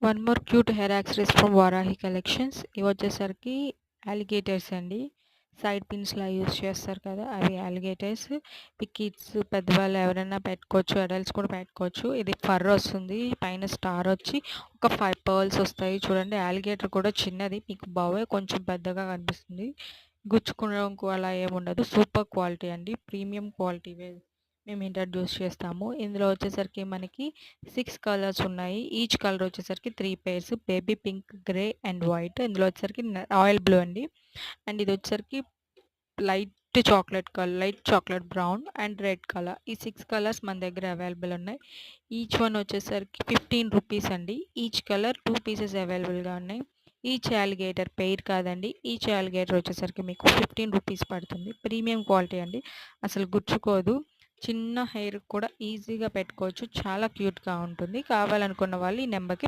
One more cute hair accessories from Varahi collections. ఇవి వచ్చేసరికి alligators అండి. సైడ్ పిన్స్‌లా యూజ్ చేస్తారు కదా! అవి అలిగేటర్స్. ఇవి కిడ్స్, పెద్దవాళ్ళు ఎవరైనా పెట్టుకోవచ్చు. అడల్ట్స్ కూడా పెట్టుకోవచ్చు. ఇది ఫర్ వస్తుంది. పైన స్టార్ వచ్చి ఒక 5 పర్ల్స్ వస్తాయి. చూడండి అలిగేటర్ కూడా చిన్నది. మీకు బావే కొంచెం పెద్దగా కనిపిస్తుంది. గుచ్చుకోవడానికి అలా ఏముండదు. సూపర్ క్వాలిటీ అండి. ప్రీమియం క్వాలిటీవే మేము ఇంట్రడ్యూస్ చేస్తాము. ఇందులో వచ్చేసరికి మనకి 6 కలర్స్ ఉన్నాయి. ఈచ్ కలర్ వచ్చేసరికి 3 pairs. Baby pink, grey and white. ఇందులో వచ్చేసరికి రాయల్ బ్లూ అండి. అండ్ ఇది వచ్చేసరికి light light chocolate brown and red colour. ఈ 6 కలర్స్ మన దగ్గర అవైలబుల్ ఉన్నాయి. ఈచ్ వన్ వచ్చేసరికి 15 రూపీస్ అండి. ఈచ్ కలర్ 2 పీసెస్ అవైలబుల్‌గా ఉన్నాయి. ఈచ్ అలిగేటర్ పెయిర్ కాదండి. ఈచ్ అలిగేటర్ వచ్చేసరికి మీకు 15 రూపీస్ పడుతుంది. ప్రీమియం క్వాలిటీ అండి. అసలు గుచ్చుకోదు. చిన్న హెయిర్ కూడా ఈజీగా పెట్టుకోవచ్చు. చాలా క్యూట్‌గా ఉంటుంది. కావాలనుకున్న వాళ్ళు ఈ నెంబర్‌కి